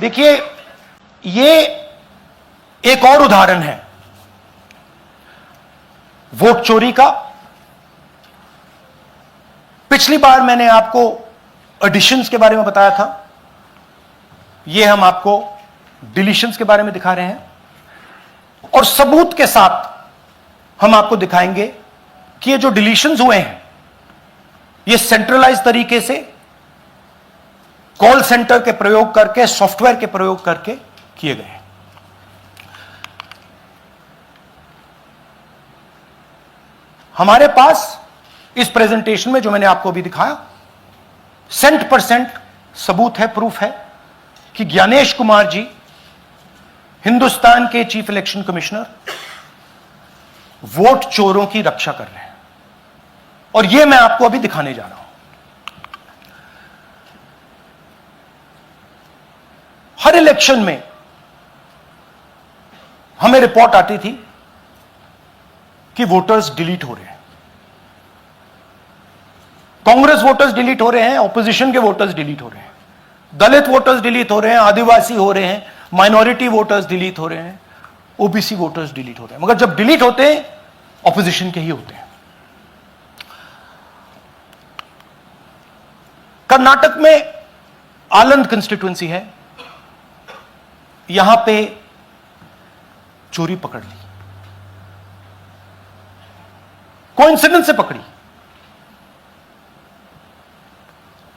देखिए, ये एक और उदाहरण है वोट चोरी का। पिछली बार मैंने आपको एडिशंस के बारे में बताया था, ये हम आपको डिलीशंस के बारे में दिखा रहे हैं, और सबूत के साथ हम आपको दिखाएंगे कि ये जो डिलीशंस हुए हैं ये सेंट्रलाइज तरीके से कॉल सेंटर के प्रयोग करके, सॉफ्टवेयर के प्रयोग करके किए गए हैं। हमारे पास इस प्रेजेंटेशन में जो मैंने आपको अभी दिखाया 100% सबूत है, प्रूफ है कि ज्ञानेश कुमार जी हिंदुस्तान के चीफ इलेक्शन कमिश्नर वोट चोरों की रक्षा कर रहे हैं, और यह मैं आपको अभी दिखाने जा रहा हूं। हर इलेक्शन में हमें रिपोर्ट आती थी कि वोटर्स डिलीट हो रहे हैं, कांग्रेस वोटर्स डिलीट हो रहे हैं, ऑपोजिशन के वोटर्स डिलीट हो रहे हैं, दलित वोटर्स डिलीट हो रहे हैं, आदिवासी हो रहे हैं, माइनॉरिटी वोटर्स डिलीट हो रहे हैं, ओबीसी वोटर्स डिलीट हो रहे हैं। मगर जब डिलीट होते हैं ऑपोजिशन के ही होते हैं। कर्नाटक में आलंद कंस्टिट्यूएंसी है, यहां पे चोरी पकड़ ली, कोइंसिडेंस से पकड़ी।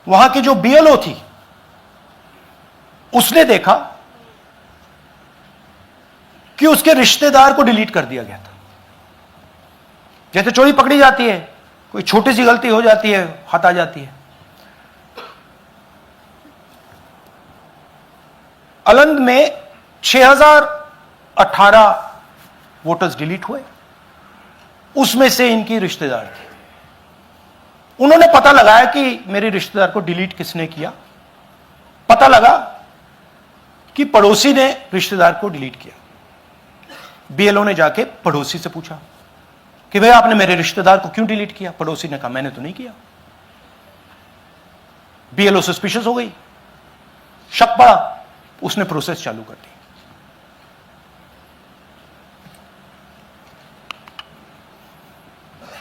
वहां की जो बीएलओ थी उसने देखा कि उसके रिश्तेदार को डिलीट कर दिया गया था। जैसे चोरी पकड़ी जाती है, कोई छोटी सी गलती हो जाती है, हाथ आ जाती है। अलंद में 6018 वोटर्स डिलीट हुए, उसमें से इनकी रिश्तेदार थे। उन्होंने पता लगाया कि मेरे रिश्तेदार को डिलीट किसने किया। पता लगा कि पड़ोसी ने रिश्तेदार को डिलीट किया। बीएलओ ने जाके पड़ोसी से पूछा कि भाई आपने मेरे रिश्तेदार को क्यों डिलीट किया। पड़ोसी ने कहा मैंने तो नहीं किया। बीएलओ सस्पिशियस हो गई, शक पड़ा, उसने प्रोसेस चालू कर दी।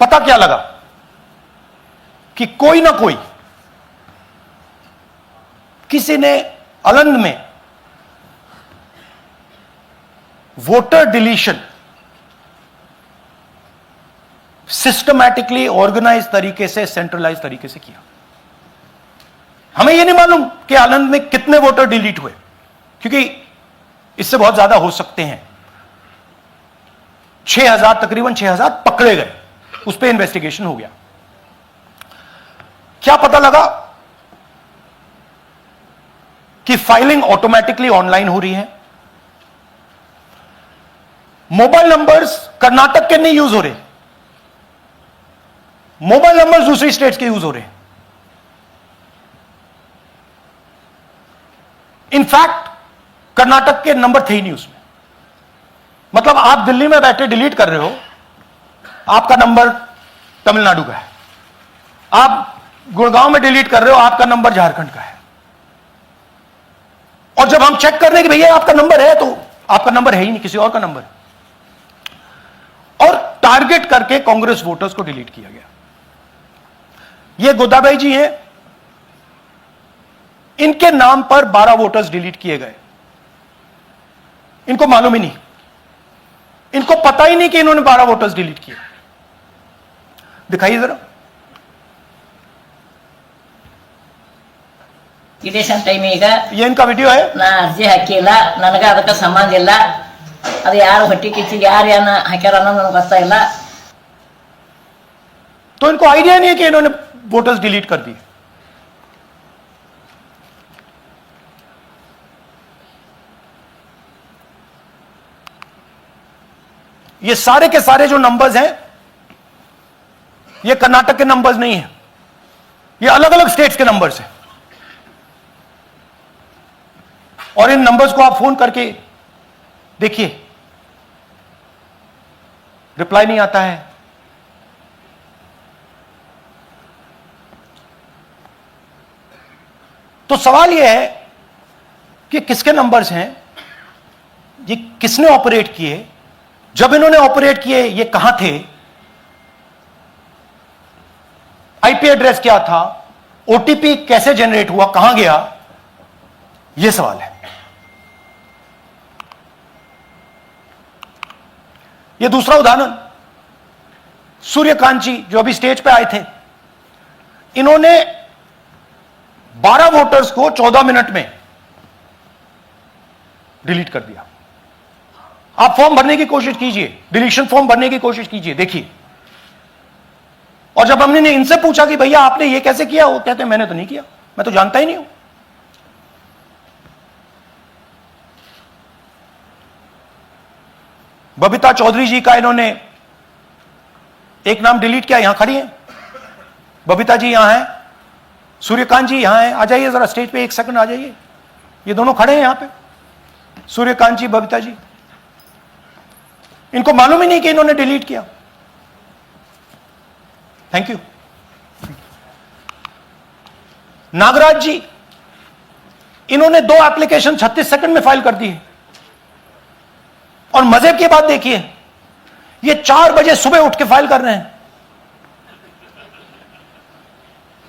पता क्या लगा कि कोई ना कोई, किसी ने अलंद में वोटर डिलीशन सिस्टमैटिकली ऑर्गेनाइज तरीके से, सेंट्रलाइज तरीके से किया। हमें यह नहीं मालूम कि आलंद में कितने वोटर डिलीट हुए, क्योंकि इससे बहुत ज्यादा हो सकते हैं। 6000, तकरीबन 6000 पकड़े गए, उस पर इन्वेस्टिगेशन हो गया। क्या पता लगा कि फाइलिंग ऑटोमेटिकली ऑनलाइन हो रही है। मोबाइल नंबर्स कर्नाटक के नहीं यूज हो रहे, मोबाइल नंबर्स दूसरी स्टेट्स के यूज हो रहे हैं। इनफैक्ट कर्नाटक के नंबर थे ही नहीं उसमें। मतलब आप दिल्ली में बैठे डिलीट कर रहे हो, आपका नंबर तमिलनाडु का है। आप गुड़गांव में डिलीट कर रहे हो, आपका नंबर झारखंड का है। और जब हम चेक कर रहे हैं कि भैया आपका नंबर है, तो आपका नंबर है ही नहीं, किसी और का नंबर है। और टारगेट करके कांग्रेस वोटर्स को डिलीट किया गया। ये गोदाबाई जी हैं, इनके नाम पर 12 वोटर्स डिलीट किए गए। इनको मालूम ही नहीं, इनको पता ही नहीं कि इन्होंने 12 वोटर्स डिलीट किए। दिखाइए जरा। ಟೈಮ್ ಈಗ ये इनका वीडियो है। ನಾ ಅರ್ಜಿ ಹಾಕಿಲ್ಲ, ನನಗೆ ಅದಕ್ಕೆ ಸಂಬಂಧ ಇಲ್ಲ। ಅದು ಯಾರು ಹೊಟ್ಟಿ ಕಿಚ್ಚಿಗೆ ಯಾರು ಏನ ಹಾಕ್ಯಾರ ಅನ್ನೋದು ನನಗೆ ಗೊತ್ತಾಗಿಲ್ಲ। तो इनको आइडिया नहीं है कि इन्होंने वोटर्स डिलीट कर दिए। ये सारे के सारे जो नंबर्स हैं ये कर्नाटक के नंबर्स नहीं है, ये अलग अलग स्टेट्स के नंबर्स हैं। और इन नंबर्स को आप फोन करके देखिए, रिप्लाई नहीं आता है। तो सवाल यह है कि किसके नंबर्स हैं, ये किसने ऑपरेट किए, जब इन्होंने ऑपरेट किए ये कहां थे, आईपी एड्रेस क्या था, ओटीपी कैसे जनरेट हुआ, कहां गया, यह सवाल है। यह दूसरा उदाहरण, सूर्यकांत जी जो अभी स्टेज पे आए थे, इन्होंने 12 वोटर्स को 14 मिनट में डिलीट कर दिया। आप फॉर्म भरने की कोशिश कीजिए, डिलीशन फॉर्म भरने की कोशिश कीजिए, देखिए। और जब हमने इनसे पूछा कि भैया आपने ये कैसे किया, वो कहते हैं मैंने तो नहीं किया, मैं तो जानता ही नहीं हूं। बबीता चौधरी जी का इन्होंने एक नाम डिलीट किया, यहां खड़ी हैं बबीता जी, यहां हैं, सूर्यकांत जी यहां हैं, आ जाइए जरा स्टेज पे, एक सेकंड आ जाइए, ये दोनों खड़े हैं यहां पे, सूर्यकांत जी, बबीता जी। इनको मालूम ही नहीं कि इन्होंने डिलीट किया। Thank you. नागराज जी, इन्होंने 2 एप्लीकेशन 36 सेकंड में फाइल कर दी है। और मजे की बात देखिए, ये 4 बजे सुबह उठ के फाइल कर रहे हैं।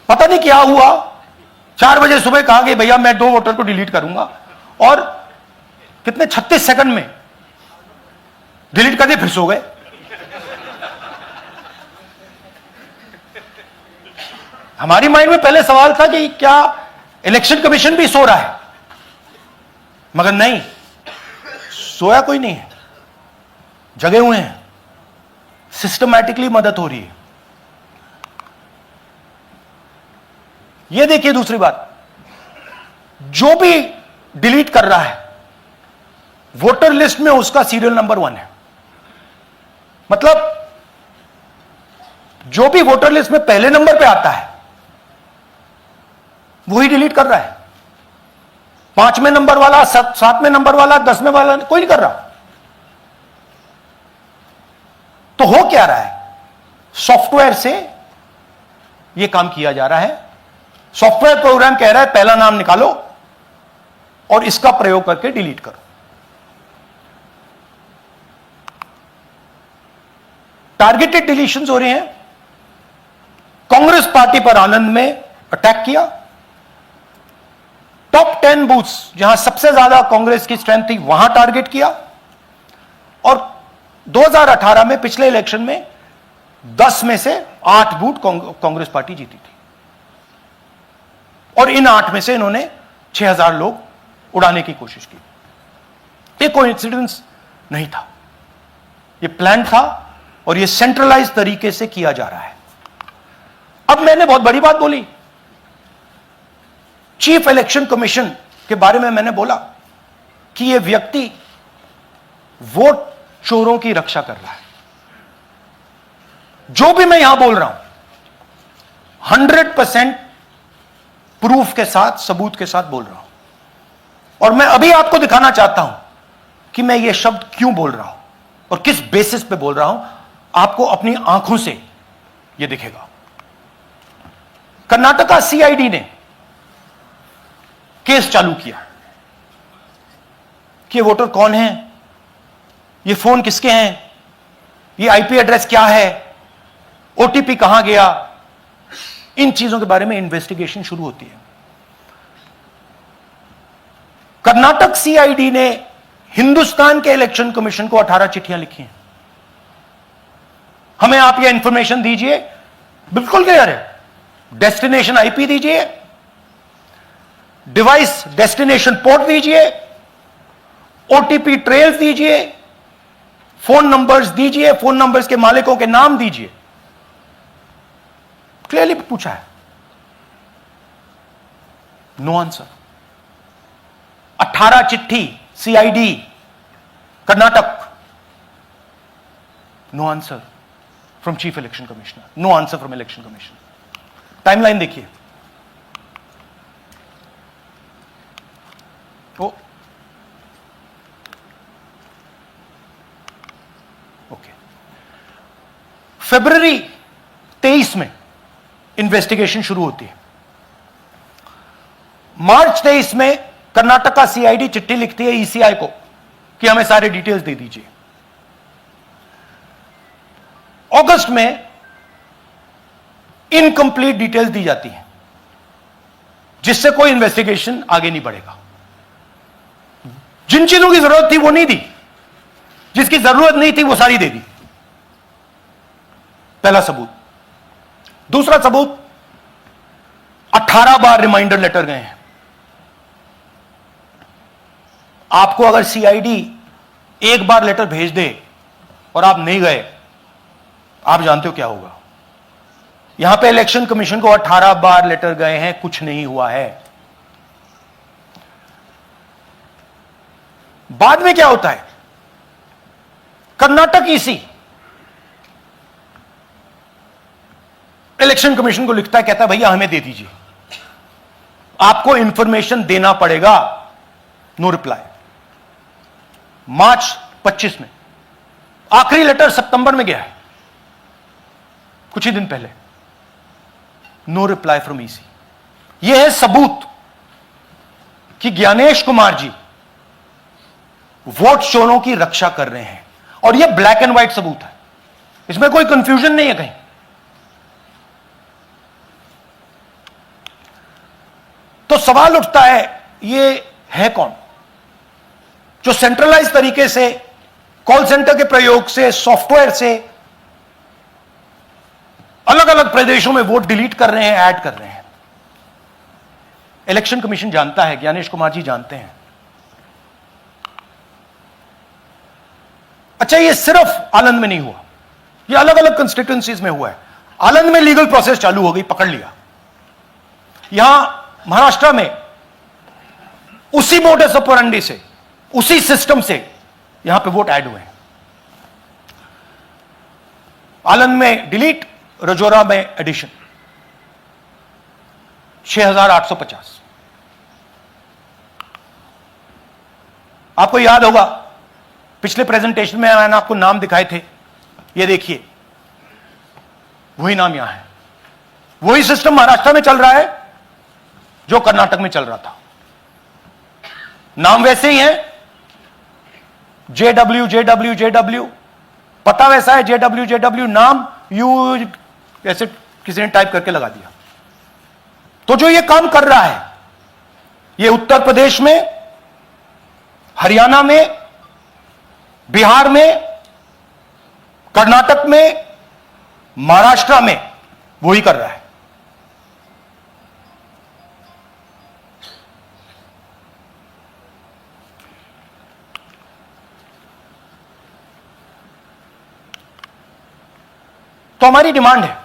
पता नहीं क्या हुआ, 4 बजे सुबह कहा कि भैया मैं 2 वोटर को डिलीट करूंगा, और कितने 36 सेकंड में डिलीट कर दिए, फिर सो गए। हमारी माइंड में पहले सवाल था कि क्या इलेक्शन कमीशन भी सो रहा है, मगर नहीं, सोया कोई नहीं है, जगे हुए हैं, सिस्टमैटिकली मदद हो रही है। यह देखिए दूसरी बात, जो भी डिलीट कर रहा है वोटर लिस्ट में उसका सीरियल नंबर 1 है। मतलब जो भी वोटर लिस्ट में पहले नंबर पे आता है वही डिलीट कर रहा है। 5वें नंबर वाला, 7वें नंबर वाला, 10वें वाला कोई नहीं कर रहा। तो हो क्या रहा है, सॉफ्टवेयर से यह काम किया जा रहा है। सॉफ्टवेयर प्रोग्राम कह रहा है पहला नाम निकालो और इसका प्रयोग करके डिलीट करो। टारगेटेड डिलीशंस हो रहे हैं। कांग्रेस पार्टी पर आनंद में अटैक किया, टॉप 10 बूथ्स जहां सबसे ज्यादा कांग्रेस की स्ट्रेंथ थी वहां टारगेट किया, और 2018 में पिछले इलेक्शन में 10 में से 8 बूथ कांग्रेस पार्टी जीती थी, और इन 8 में से इन्होंने 6000 लोग उड़ाने की कोशिश की। ये कोइंसिडेंस नहीं था, ये प्लान था, और ये सेंट्रलाइज तरीके से किया जा रहा है। अब मैंने बहुत बड़ी बात बोली, चीफ इलेक्शन कमीशन के बारे में मैंने बोला कि यह व्यक्ति वोट चोरों की रक्षा कर रहा है। जो भी मैं यहां बोल रहा हूं 100% प्रूफ के साथ, सबूत के साथ बोल रहा हूं, और मैं अभी आपको दिखाना चाहता हूं कि मैं यह शब्द क्यों बोल रहा हूं और किस बेसिस पे बोल रहा हूं। आपको अपनी आंखों से यह दिखेगा। कर्नाटका सीआईडी ने केस चालू किया कि वोटर कौन है, ये फोन किसके हैं, ये आईपी एड्रेस क्या है, ओटीपी कहां गया, इन चीजों के बारे में इन्वेस्टिगेशन शुरू होती है। कर्नाटक सीआईडी ने हिंदुस्तान के इलेक्शन कमीशन को 18 चिट्ठियां लिखी हैं। हमें आप यह इंफॉर्मेशन दीजिए, बिल्कुल क्लियर है, डेस्टिनेशन आईपी दीजिए, डिवाइस डेस्टिनेशन पोर्ट दीजिए, ओटीपी ट्रेल्स दीजिए, फोन नंबर्स दीजिए, फोन नंबर्स के मालिकों के नाम दीजिए। क्लियरली पूछा है, नो आंसर। 18 चिट्ठी CID Karnataka, no answer from chief election commissioner, no answer from election commission. Timeline देखिए, ओके, फरवरी 23 में इन्वेस्टिगेशन शुरू होती है। मार्च 23 में कर्नाटक का सीआईडी चिट्ठी लिखती है ईसीआई को कि हमें सारे डिटेल्स दे दीजिए। अगस्त में इनकंप्लीट डिटेल्स दी जाती हैं, जिससे कोई इन्वेस्टिगेशन आगे नहीं बढ़ेगा। जिन चीजों की जरूरत थी वो नहीं दी, जिसकी जरूरत नहीं थी वो सारी दे दी। पहला सबूत। दूसरा सबूत, 18 बार रिमाइंडर लेटर गए हैं। आपको अगर सीआईडी एक बार लेटर भेज दे और आप नहीं गए, आप जानते हो क्या होगा। यहां पे इलेक्शन कमीशन को 18 बार लेटर गए हैं, कुछ नहीं हुआ है। बाद में क्या होता है, कर्नाटक ईसी इलेक्शन कमीशन को लिखता है, कहता है भैया हमें दे दीजिए, आपको इंफॉर्मेशन देना पड़ेगा। No reply. मार्च 25 में आखिरी लेटर सितंबर में गया है, कुछ ही दिन पहले। No reply from EC. यह है सबूत कि ज्ञानेश कुमार जी वोट चोरों की रक्षा कर रहे हैं, और यह ब्लैक एंड व्हाइट सबूत है, इसमें कोई कंफ्यूजन नहीं है कहीं। तो सवाल उठता है, यह है कौन जो सेंट्रलाइज तरीके से कॉल सेंटर के प्रयोग से, सॉफ्टवेयर से अलग अलग प्रदेशों में वोट डिलीट कर रहे हैं, ऐड कर रहे हैं। इलेक्शन कमीशन जानता है, ज्ञानेश कुमार जी जानते हैं। अच्छा, ये सिर्फ आनंद में नहीं हुआ, ये अलग अलग कंस्टिट्यूएंसीज में हुआ है। आनंद में लीगल प्रोसेस चालू हो गई, पकड़ लिया। यहां महाराष्ट्र में उसी मोडस ऑपरेंडी से, उसी सिस्टम से यहां पे वोट ऐड हुए हैं। आनंद में डिलीट, रजौरा में एडिशन। 6850। आपको याद होगा पिछले प्रेजेंटेशन में मैंने आपको नाम दिखाए थे, ये देखिए वही नाम यहां है। वही सिस्टम महाराष्ट्र में चल रहा है जो कर्नाटक में चल रहा था। नाम वैसे ही है, जेडब्ल्यू जेडब्ल्यू जेडब्ल्यू, पता वैसा है, जेडब्ल्यू जेडब्ल्यू, नाम यू ऐसे किसी ने टाइप करके लगा दिया। तो जो ये काम कर रहा है, ये उत्तर प्रदेश में, हरियाणा में, बिहार में, कर्नाटक में, महाराष्ट्र में वही कर रहा है। तो हमारी डिमांड है,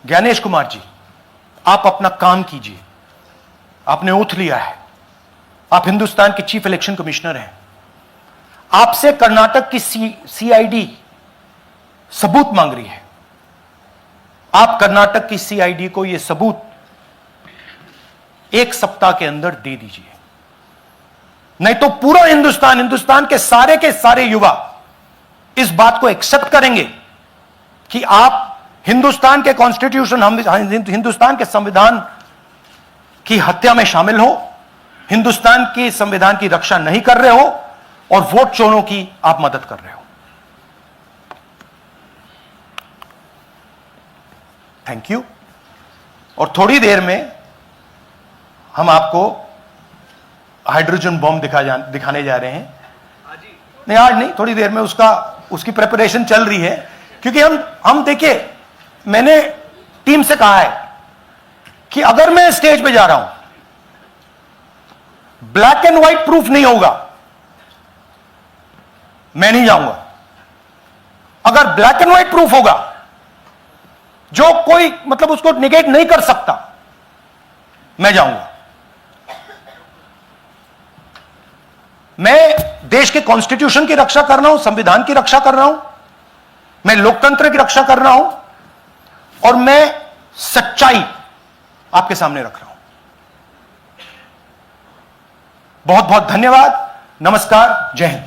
ज्ञानेश कुमार जी, आप अपना काम कीजिए। आपने ओथ लिया है, आप हिंदुस्तान के चीफ इलेक्शन कमिश्नर हैं। आपसे कर्नाटक की सीआईडी सबूत मांग रही है। आप कर्नाटक की सीआईडी को यह सबूत 1 सप्ताह के अंदर दे दीजिए, नहीं तो पूरा हिंदुस्तान के सारे युवा इस बात को एक्सेप्ट करेंगे कि आप हिंदुस्तान के कॉन्स्टिट्यूशन, हिंदुस्तान के संविधान की हत्या में शामिल हो, हिंदुस्तान के संविधान की रक्षा नहीं कर रहे हो और वोट चोरों की आप मदद कर रहे हो। Thank you. और थोड़ी देर में हम आपको हाइड्रोजन बॉम्ब दिखाने जा रहे हैं। नहीं, आज नहीं, थोड़ी देर में उसकी प्रिपरेशन चल रही है, क्योंकि हम देखिए, मैंने टीम से कहा है कि अगर मैं स्टेज पे जा रहा हूं, ब्लैक एंड व्हाइट प्रूफ नहीं होगा, मैं नहीं जाऊंगा। अगर ब्लैक एंड व्हाइट प्रूफ होगा, जो कोई मतलब उसको निगेट नहीं कर सकता, मैं जाऊंगा। मैं देश के कॉन्स्टिट्यूशन की रक्षा कर रहा हूं, संविधान की रक्षा कर रहा हूं, मैं लोकतंत्र की रक्षा कर रहा हूं, और मैं सच्चाई आपके सामने रख रहा हूं। बहुत बहुत धन्यवाद। नमस्कार। जय हिंद।